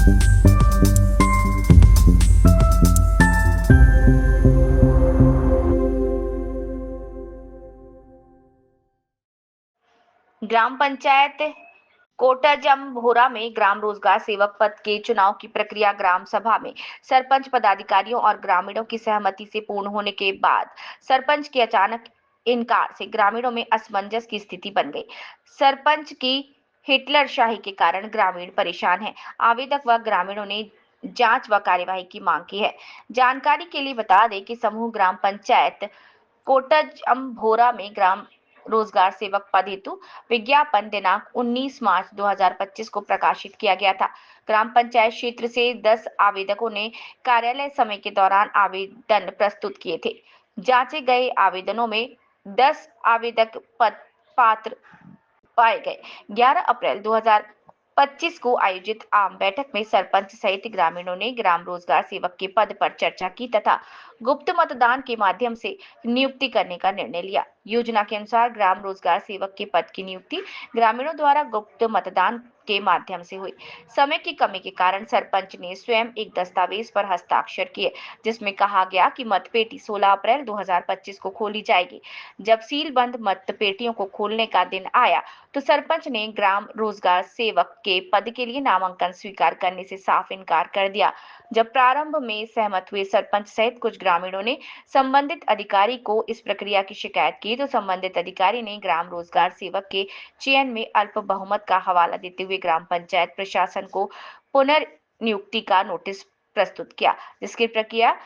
ग्राम पंचायत कोटाजमभोरा में ग्राम रोजगार सेवक पद के चुनाव की प्रक्रिया ग्राम सभा में सरपंच, पदाधिकारियों और ग्रामीणों की सहमति से पूर्ण होने के बाद सरपंच के अचानक इनकार से ग्रामीणों में असमंजस की स्थिति बन गई। सरपंच की हिटलरशाही के कारण ग्रामीण परेशान हैं। आवेदक व ग्रामीणों ने जांच व कार्यवाही की मांग की है। जानकारी के लिए बता दें कि समूह ग्राम पंचायत कोटाजमभोरा में ग्राम रोजगार सेवक पद हेतु विज्ञापन दिनांक 19 मार्च 2025 को प्रकाशित किया गया था। ग्राम पंचायत क्षेत्र से 10 आवेदकों ने कार्यालय समय के दौरान आवेदन प्रस्तुत किए थे। जांचे गए आवेदनों में 10 आवेदक पद पात्र पाए गए। 11 अप्रैल 2025 को आयोजित आम बैठक में सरपंच सहित ग्रामीणों ने ग्राम रोजगार सेवक के पद पर चर्चा की तथा गुप्त मतदान के माध्यम से नियुक्ति करने का निर्णय लिया। योजना के अनुसार ग्राम रोजगार सेवक के पद की नियुक्ति ग्रामीणों द्वारा गुप्त मतदान के माध्यम से हुई। समय की कमी के कारण सरपंच ने स्वयं एक दस्तावेज पर हस्ताक्षर किए, जिसमें कहा गया कि मतपेटी 16 अप्रैल 2025 को खोली जाएगी। जब सीलबंद मतपेटियों को खोलने का दिन आया तो सरपंच ने ग्राम रोजगार सेवक के पद के लिए नामांकन स्वीकार करने से साफ इनकार कर दिया। जब प्रारंभ में सहमत हुए सरपंच सहित कुछ ग्रामीणों ने संबंधित अधिकारी को इस प्रक्रिया की शिकायत की तो संबंधित अधिकारी ने ग्राम रोजगार सेवक के चयन में अल्प बहुमत का हवाला देते हुए ग्राम पंचायत प्रशासन को पुनर्नियुक्ति का नोटिस प्रस्तुत किया, जिसकी प्रक्रिया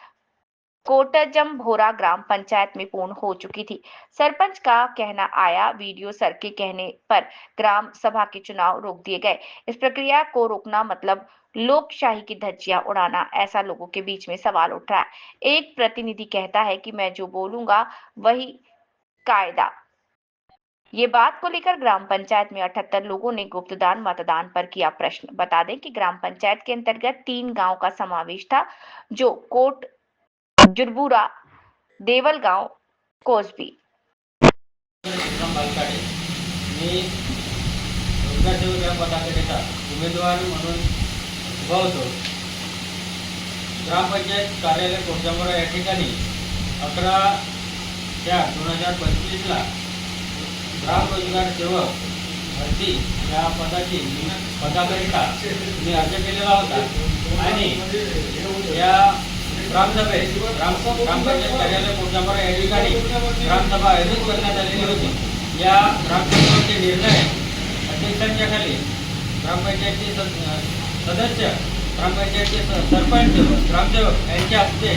कोटाजमभोरा ग्राम पंचायत में पूर्ण हो चुकी थी। सरपंच का कहना आया, वीडियो सर के कहने पर ग्राम सभा के चुनाव रोक दिए गए। इस प्रक्रिया को रोकना मतलब लोकशाही की धज्जियां उड़ाना, ऐसा लोगों के बीच में सवाल उठ रहा है। एक प्रतिनिधि कहता है कि मैं जो बोलूंगा वही कायदा। ये बात को लेकर ग्राम पंचायत में 78 लोगों ने गुप्तदान मतदान पर किया प्रश्न। बता दें कि ग्राम पंचायत के अंतर्गत 3 गांव का समावेश था, जो कोट जुरबुरा, देवल गांव, कोसबी। मी रोजगार सेवक या पदाकरिता उमेदवार म्हणून उभा होतो। ग्रामपंचायत कार्यालय कोटाजमभोरा या ठिकाणी 11/4/2025 ला ग्राम रोजगार सेवक भरती या पदाकरिता मी अर्ज केलेला होता आणि या ग्रामसभेत ग्रामपंचायत कार्यालय कोटाजमभोरा या ठिकाणी ग्रामसभा आयोजित करण्यात आलेली होती। या ग्रामसभेचे निर्णय अध्यक्षांच्या खाली ग्रामपंचायतचे सदस्य, ग्रामपंचायतचे सरपंच, ग्रामसेवक यांच्या हस्ते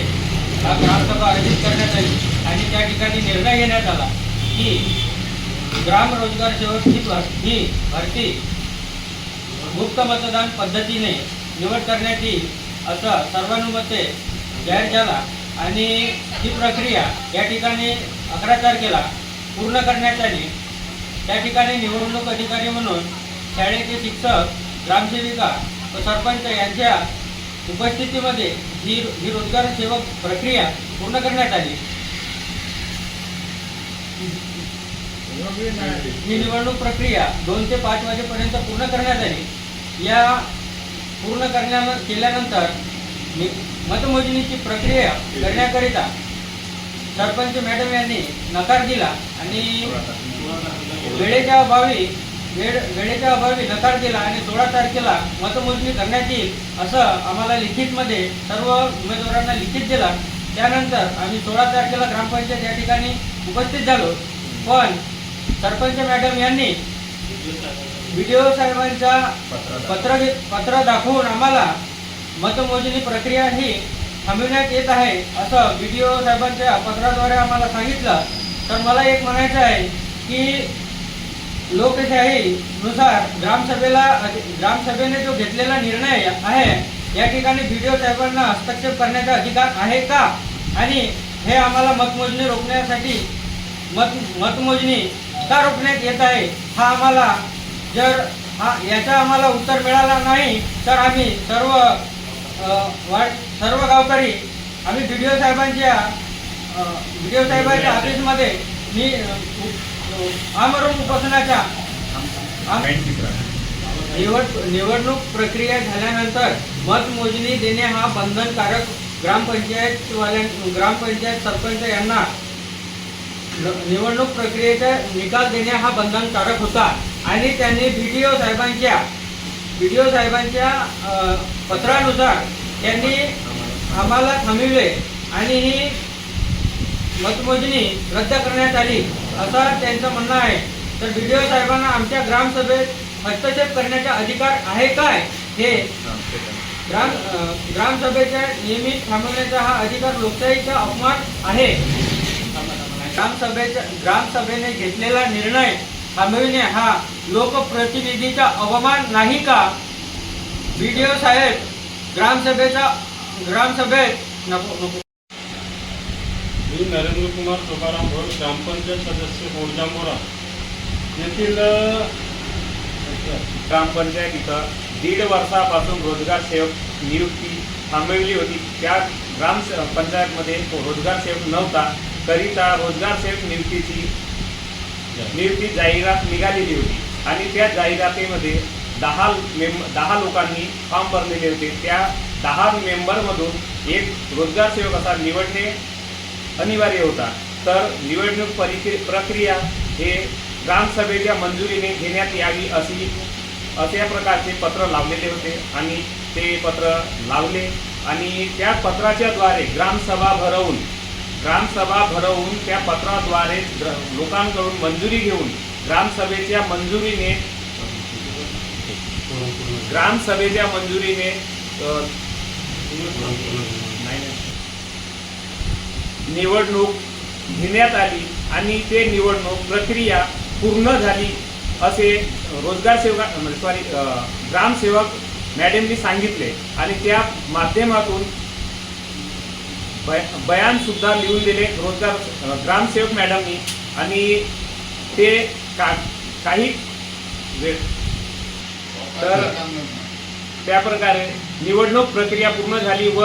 हा ग्रामसभा आयोजित करण्यात आली आणि त्या ठिकाणी निर्णय घेण्यात आला की ग्राम रोजगार सेवक ही भरती गुप्त मतदान पद्धतीने निवड करण्यात येईल असं सर्वानुमते जाहीर झाला आणि ही प्रक्रिया या ठिकाणी 11 तारखेला पूर्ण करण्यात आली। त्या ठिकाणी निवडणूक अधिकारी म्हणून शाळेचे शिक्षक, ग्रामसेविका व सरपंच यांच्या उपस्थितीमध्ये ही रोजगार सेवक प्रक्रिया पूर्ण करण्यात आली। ही निवडणूक प्रक्रिया 2 ते 5 वाजेपर्यंत पूर्ण करण्यात आली। या पूर्ण केल्यानंतर मतमोजणीची प्रक्रिया करण्याकरिता सरपंच मॅडम यांनी नकार दिला आणि वेळेच्या अभावी नकार दिला आणि 16 तारखेला मतमोजणी करण्यात येईल असं आम्हाला लिखितमध्ये सर्व उमेदवारांना लिखित दिला। त्यानंतर आम्ही 16 तारखेला ग्रामपंचायत या ठिकाणी उपस्थित झालो, पण सरपंच मॅडम यांनी व्हिडिओ साहेबांचा पत्र दाखवून आम्हाला मतमोजणी प्रक्रिया ही थांबविण्यात येत आहे असं व्हिडिओ साहेबांच्या पत्राद्वारे आम्हाला सांगितलं। तर मला एक म्हणायचं आहे की लोकशाहीनुसार ग्रामसभेने जो घेतलेला निर्णय आहे या ठिकाणी व्हिडिओ साहेबांना हस्तक्षेप करण्याचा अधिकार आहे का, आणि हे आम्हाला मतमोजणी रोखण्यासाठी मतमोजणी का रोखण्यात येत आहे, हा आम्हाला जर याचा आम्हाला उत्तर मिळाला नाही तर आम्ही सर्व गावकरी आम्ही व्हिडिओ साहेबांच्या ऑफिसमध्ये आमरण उपोषणाच्या निवडणूक प्रक्रिया झाल्यानंतर मतमोजणी देणे हा बंधनकारक ग्रामपंचायत सरपंच यांना निवडणूक प्रक्रियेचा निकाल देणे हा बंधनकारक होता आणि त्यांनी BDO साहेबांच्या पत्रानुसार त्यांनी आम्हाला थांबविले आणि ही मतमोजणी रद्द करण्यात आली असा त्यांचं म्हणणं आहे. तर BDO साहेबांना आमच्या ग्रामसभेत हस्तक्षेप करण्याचा अधिकार आहे काय? हे ग्रामसभेच्या नियमित थांबवण्याचा हा अधिकार लोकशाहीचा अपमान आहे. ग्रामसभेने घेतलेला निर्णय थांबविणे हा लोकप्रतिनिधीचा अवमान नाही का? BDO साहेब ग्रामसभेत नको. मी नरेंद्र कुमार तुकाराम भोर, ग्रामपंचायत सदस्य बोरजांबोरा येथील ग्रामपंचायत इथं 1.5 वर्षापासून रोजगार सेवक नियुक्ती थांबवली होती. त्या ग्रामपंचायतमध्ये रोजगार सेवक नव्हता, करिता रोजगार सेवक नियुक्ती जाहिरात निघालेली होती आणि त्या जाहिरातीमध्ये 10 लोकांनी फॉर्म भरलेले होते. त्या 10 मेंबरमधून एक रोजगार सेवक असा निवडणे अनिवार्य होता. तर निवडणूक प्रक्रिया हे ग्रामसभेच्या मंजुरीने घेण्यात यावी अशा प्रकारचे पत्र लावलेले होते आणि ते पत्र लावले आणि त्या पत्राच्या द्वारे ग्रामसभा भरवून त्या पत्राद्वारे लोकांकडून मंजुरी घेऊन ग्रामसभेच्या मंजुरीने निवडणूक घेण्यात आली आणि ते निवडणूक प्रक्रिया पूर्ण झाली असे ग्रामसेवक मॅडमनी सांगितले आणि त्या माध्यमातून बयान सुद्धा लिहून दिले ग्रामसेवक मॅडमनी आणि ते काही वेळ तर त्या प्रकारे निवडणूक प्रक्रिया पूर्ण झाली व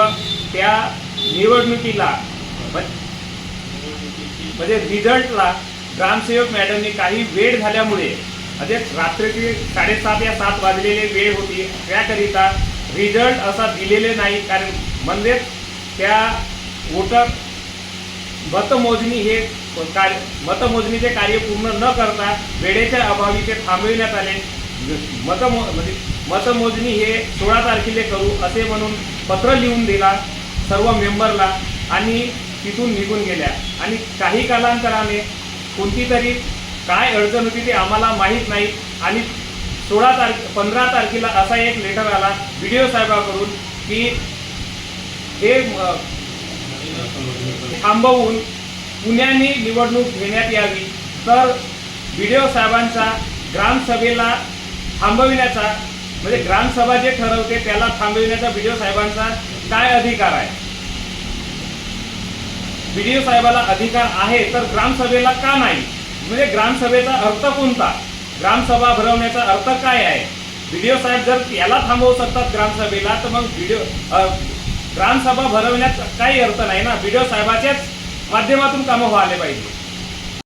त्या निवडणुकीला म्हणजे रिझल्टला ग्रामसेवक मॅडमनी काही वेळ झाल्यामुळे म्हणजे रात्रीची 7:30 या 7 वाजलेले वेळ होती, त्याकरिता रिझल्ट असा दिलेले नाही. कारण म्हणजे त्या मतमोजणीचे कार्य पूर्ण न करता वेळेच्या अभावी ते थांबविण्यात आले. मतमोजणी हे 16 तारखेला करू असे म्हणून पत्र लिहून दिला सर्व मेंबरला आणि तिथून निघून गेल्या. आणि काही कालांतराने कोणती तरी काय अडचण होती ते आम्हाला माहीत नाही आणि 15 तारखेला असा एक लेटर आला BDO साहेबांकडून की हे थांबवून पुण्याने निवडणूक घेण्यात यावी. तर BDO साहेबांचा ग्रामसभेला थांबविण्याचा म्हणजे ग्रामसभा जे ठरवते त्याला थांबविण्याचा BDO साहेबांचा काय अधिकार आहे? BDO साहेबाला अधिकार आहे तर ग्रामसभेला का नाही? म्हणजे ग्रामसभेचा अर्थ कोणता? ग्रामसभा भरवण्याचा अर्थ काय आहे? BDO साहेब जर याला थांबवू शकतात ग्रामसभेला तर मग ग्रामसभा भरवण्यात काही अर्थ नाही ना. BDO साहेबाच्याच माध्यमातून कामं व्हायला पाहिजे.